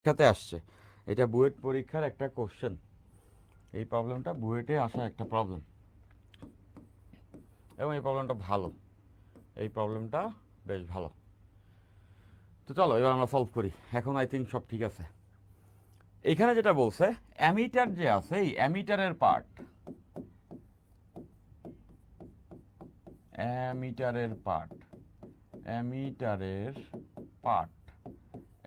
পরীক্ষাতে আসছে, এটা বুয়েট পরীক্ষার একটা কোশ্চেন। এই প্রবলেমটা বুয়েটে আসা একটা প্রবলেম, এবং এই প্রবলেমটা ভালো, এই প্রবলেমটা বেশ ভালো। তো চলো এবার আমরা সলভ করি। এখন আই থিঙ্ক সব ঠিক আছে। এখানে যেটা বলছে, অ্যামিটার যে আছে, এই অ্যামিটারের পার্ট, অ্যামিটারের পার্ট, অ্যামিটারের পার্ট,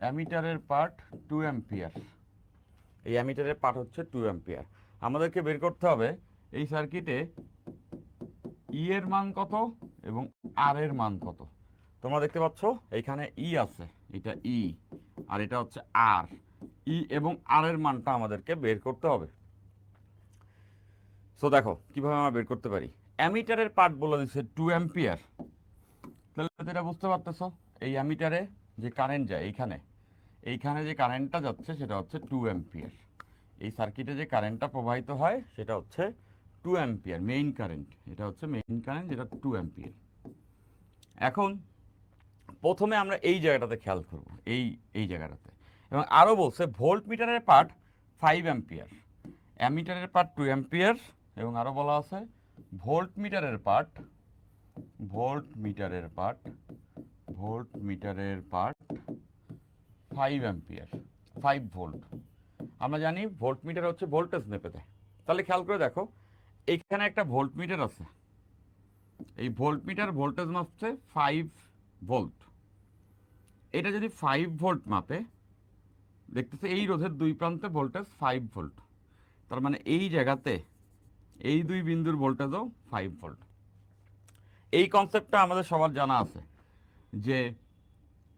অ্যামিটারের পার্ট 2 অ্যাম্পিয়ার। এই অ্যামিটারের পার্ট হচ্ছে 2 অ্যাম্পিয়ার। আমাদেরকে বের করতে হবে এই সার্কিটে ই এর মান কত এবং আর এর মান কত। তোমরা দেখতে পাচ্ছ এইখানে ই আছে, এটা ই, আর এটা হচ্ছে আর। ই এবং আর এর মানটা আমাদেরকে বের করতে হবে। সো দেখো কিভাবে আমরা বের করতে পারি। অ্যামিটারের পার্ট বলে দিচ্ছে 2 অ্যাম্পিয়ার। তাহলে যেটা বুঝতে পারতেছো, এই অ্যামিটারে যে কারেন্ট যায় এইখানে, এইখানে যে কারেন্টটা যাচ্ছে সেটা হচ্ছে 2 অ্যাম্পিয়ার। এই সার্কিটে যে কারেন্টটা প্রবাহিত হয় সেটা হচ্ছে 2 অ্যাম্পিয়ার, মেইন কারেন্ট। এটা হচ্ছে মেইন কারেন্ট, যেটা 2 অ্যাম্পিয়ার। এখন প্রথমে আমরা এই জায়গাটাতে খেয়াল করব, এই জায়গাটাতে। এবং আরও বলছে ভোল্ট মিটারের পার্ট 5 অ্যাম্পিয়ার, অ্যামিটারের পার্ট 2 অ্যাম্পিয়ার, এবং আরও বলা আছে ভোল্ট মিটারের পার্ট, ভোল্ট মিটারের পার্ট, ভোল্ট মিটারের পার্ট 5 অ্যাম্পিয়ার, 5 ভোল্ট। আমরা জানি ভোল্ট মিটার হচ্ছে ভোল্টেজ মেপে দেয়। তাহলে খেয়াল করে দেখো, এইখানে একটা ভোল্ট মিটার আছে, এই ভোল্ট মিটার ভোল্টেজ মাপছে 5 ভোল্ট। এটা যদি 5 ভোল্ট মাপে, দেখতেছে এই রোধের দুই প্রান্তে ভোল্টেজ 5 ভোল্ট, তার মানে এই জায়গাতে এই দুই বিন্দুর ভোল্টেজও 5 ভোল্ট। এই কনসেপ্টটা আমাদের সবার জানা আছে যে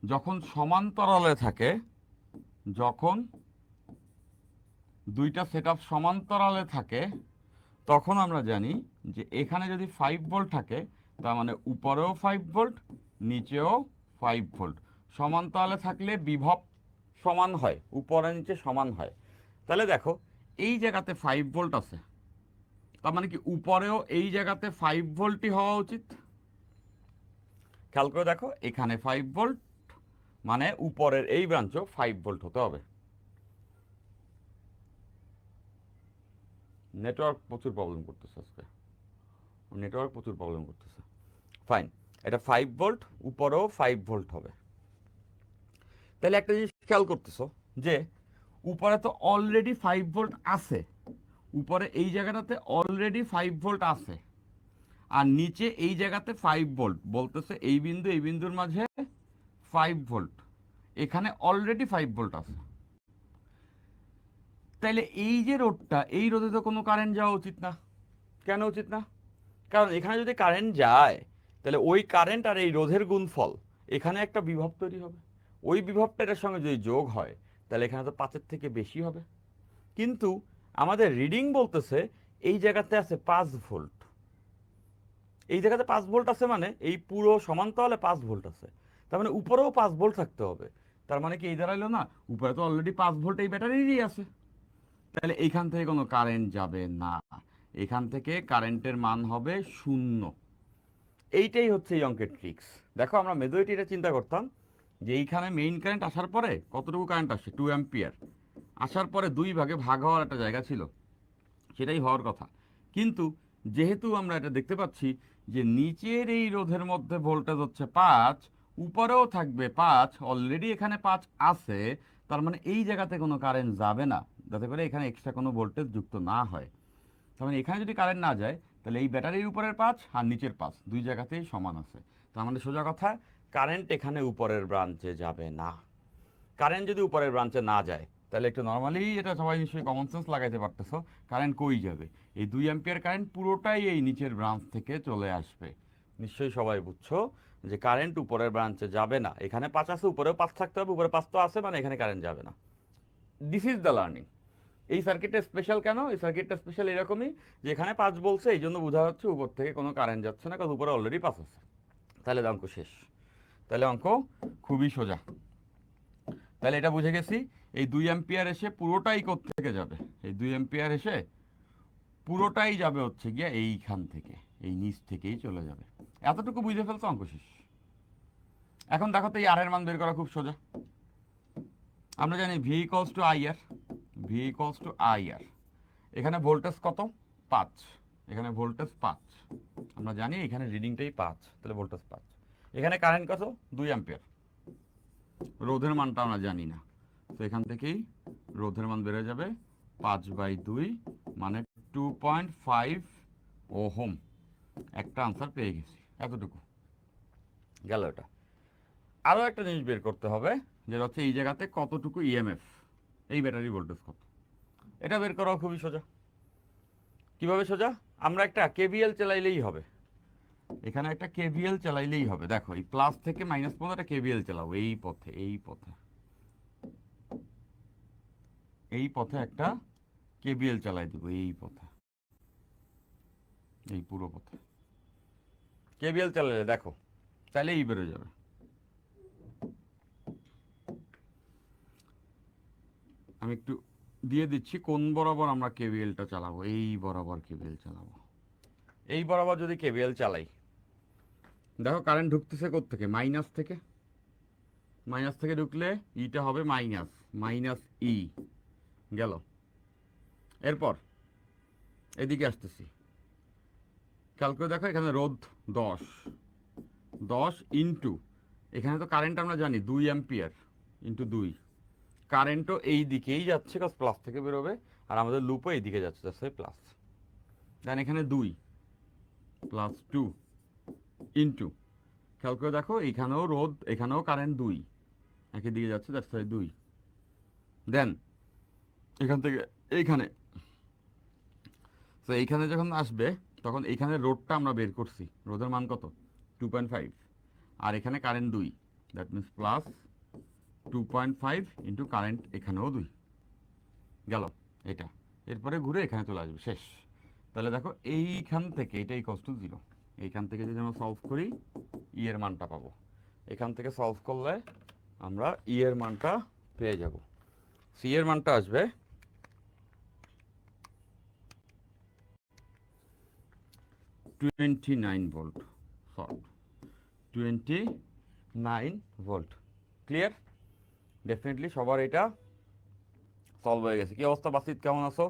যখন সমান্তরালে থাকে, যখন দুইটা সেটআপ সমান্তরালে থাকে, তখন আমরা জানি যে এখানে যদি 5 ভোল্ট থাকে, তার মানে উপরেও 5 ভোল্ট, নিচেও 5 ভোল্ট। সমান্তরালে থাকলে বিভব সমান হয়, উপরে নিচে সমান হয়। তাহলে দেখো এই জায়গাতে 5 ভোল্ট আছে, তার মানে কি উপরেও এই জায়গাতে 5 ভোল্টই হওয়া উচিত। খেয়াল করে দেখো, এখানে 5 ভোল্ট, মানে উপরের এই ব্রাঞ্চও 5 ভোল্ট হতে হবে। নেটওয়ার্ক প্রচুর প্রবলেম করতেছে আজকে, নেটওয়ার্ক প্রচুর প্রবলেম করতেছে। ফাইন, এটা 5 ভোল্ট, উপরেও 5 ভোল্ট হবে। তাহলে একটা জিনিস খেয়াল করতেছো যে উপরে তো অলরেডি 5 ভোল্ট আছে, উপরে এই জায়গাটাতে অলরেডি 5 ভোল্ট আছে, আর নিচে এই জায়গাতে 5 ভোল্ট বলতেছে এই বিন্দু এই বিন্দুর মাঝে 5 ভোল্ট, এখানে অলরেডি 5 ভোল্ট আছে। তাইলে এই যে রোধটা, এই রোধে তো কোনো কারেন্ট যাওয়া উচিত না। কেন উচিত না? কারণ এখানে যদি কারেন্ট যায়, তাহলে ওই কারেন্ট আর এই রোধের গুণফল, এখানে একটা বিভব তৈরি হবে। ওই বিভবটা এটার সঙ্গে যদি যোগ হয়, তাহলে এখানে তো 5-এর থেকে বেশি হবে। কিন্তু আমাদের রিডিং বলতেছে এই জায়গাতে আছে 5 ভোল্ট, এই জায়গাতে 5 ভোল্ট আছে, মানে এই পুরো সমান্তরালে 5 ভোল্ট আছে। তার মানে উপরেও 5 ভোল্ট থাকতে হবে। তার মানে কি এই দাঁড়াইলো না, উপরে তো অলরেডি 5 ভোল্ট এই ব্যাটারিরই আছে, তাহলে এইখান থেকে কোনো কারেন্ট যাবে না। এখান থেকে কারেন্টের মান হবে 0। এইটাই হচ্ছে এই অঙ্কের ট্রিক্স। দেখো আমরা মেজরিটি এটা চিন্তা করতাম যে এইখানে মেইন কারেন্ট আসার পরে কতটুকু কারেন্ট আসছে, 2 অ্যাম্পিয়ার আসার পরে 2 ভাগে ভাগ হওয়ার একটা জায়গা ছিল, সেটাই হওয়ার কথা। কিন্তু যেহেতু আমরা এটা দেখতে পাচ্ছি যে নিচের এই রোধের মধ্যে ভোল্টেজ হচ্ছে 5, উপরেও থাকবে 5, অলরেডি এখানে 5 আছে, তার মানে এই জায়গাতে কোনো কারেন্ট যাবে না, যাতে করে এখানে এক্সট্রা কোনো ভোল্টেজ যুক্ত না হয়। তার মানে এখানে যদি কারেন্ট না যায়, তাহলে এই ব্যাটারির উপরের 5 আর নিচের 5 দুই জায়গাতেই সমান আছে। তার মানে সোজা কথা, কারেন্ট এখানে উপরের ব্রাঞ্চে যাবে না। কারেন্ট যদি উপরের ব্রাঞ্চে না যায়, তাহলে একটু নর্মালি এটা সবাই নিশ্চয়ই কমন সেন্স লাগাইতে পারতেছো, কারেন্ট কই যাবে? এই 2 অ্যাম্পিয়ার কারেন্ট পুরোটাই এই নিচের ব্রাঞ্চ থেকে চলে আসবে। নিশ্চয়ই সবাই বুঝছো যে কারেন্ট উপরের ব্রাঞ্চে যাবে না। এখানে 5 আছে, উপরেও 5 থাকতে হবে, উপরে 5 তো আছে, মানে এখানে কারেন্ট যাবে না। This is the learning. এই সার্কিটটা স্পেশাল কেন? এই সার্কিটটা স্পেশাল এরকমই যে এখানে 5 বলছে, এই জন্য বোঝা যাচ্ছে উপর থেকে কোনো কারেন্ট যাচ্ছে না, কারণ উপরে অলরেডি 5 আছে। তাহলে অঙ্ক শেষ। তাহলে অঙ্ক খুবই সোজা। তাহলে এটা বুঝে গেছি, এই 2 অ্যাম্পিয়ার এসে পুরোটাই কোত্থেকে যাবে, এই 2 অ্যাম্পিয়ার এসে পুরোটাই যাবে হচ্ছে গিয়া এইখান থেকে, এই নিচ থেকেই চলে যাবে। এতটুকু বুঝে ফেলছো, অঙ্ক শেষ। এখন দেখো তো এই আর এর মান বের করা খুব সোজা। আমরা জানি V equals to I R, V equals to I R. এখানে ভোল্টেজ কত? 5, এখানে ভোল্টেজ 5, আমরা জানি এখানে রিডিংটাই 5, তাহলে ভোল্টেজ 5। এখানে কারেন্ট কত? 2 অ্যাম্পিয়ার। রোধের মানটা আমরা জানি না, তো এখান থেকেই রোধের মান বেড়ে যাবে 5/2 মানে 2.5 ওহম। একটা আনসার পেয়ে গেছি, এতটুকু গেল এটা। আরও একটা জিনিস বের করতে হবে, যেটা হচ্ছে এই জায়গাতে কতটুকু ইএমএফ, এই ব্যাটারি ভোল্টেজ কত, এটা বের করা খুবই সোজা। কিভাবে সোজা? আমরা একটা কেভিএল চালাইলেই হবে, এখানে একটা কেভিএল চালাইলেই হবে। দেখো এই প্লাস থেকে মাইনাস পর্যন্ত একটা কেভিএল চালাবো, এই পথে, এই পথে, এই পথে একটা কেভিএল চালাই দিব, এই পথে, এই পুরো পথে কেভিএল চালালে দেখো তাহলে এই বেরো যাবে। আমি একটু দিয়ে দিচ্ছি কোন বরাবর আমরা কেভিএলটা চালাবো, এই বরাবর কেভিএল চালাবো। এই বরাবর যদি কেভিএল চালাই, দেখো কারেন্ট ঢুকতেছে কোত্থেকে? মাইনাস থেকে। মাইনাস থেকে ঢুকলে ইটা হবে মাইনাস, মাইনাস ই গেল। এরপর এদিকে আসতেছি, খেয়াল করে দেখো এখানে রোধ 10 ইন্টু, এখানে তো কারেন্ট আমরা জানি 2 অ্যাম্পিয়ার ইন্টু 2, কারেন্টও এই দিকেই যাচ্ছে, কাজ প্লাস থেকে বেরোবে, আর আমাদের লুপও এই দিকে যাচ্ছে, যাচ্ছে প্লাস। দেন এখানে 2 প্লাস 2 ইন্টু, খেয়াল করে দেখো এখানেও রোধ, এখানেও কারেন্ট 2, একই দিকে যাচ্ছে, দ্যাটস ওয়াই 2। দেন এখান থেকে এইখানে, তো এইখানে যখন আসবে তখন এইখানে রোধটা আমরা বের করছি, রোধের মান কত? 2.5, আর এখানে current 2, that means plus 2.5 into current এখানেও 2 গেল এটা। এরপরে ঘুরে এখানে চলে আসবে, শেষ। তাহলে দেখো এইখান থেকে এটা ইকুয়ালস টু 0, এইখান থেকে যদি আমরা সলভ করি ই এর মানটা পাবো। এখান থেকে সলভ করলে আমরা ই এর মানটা পেয়ে যাব। সি এর মানটা আসবে 29 volt, solve 29 volt. Clear? Definitely সবার এটা সলভ হয়ে গেছে। কি অবস্থা বাসিত, কেমন আছো?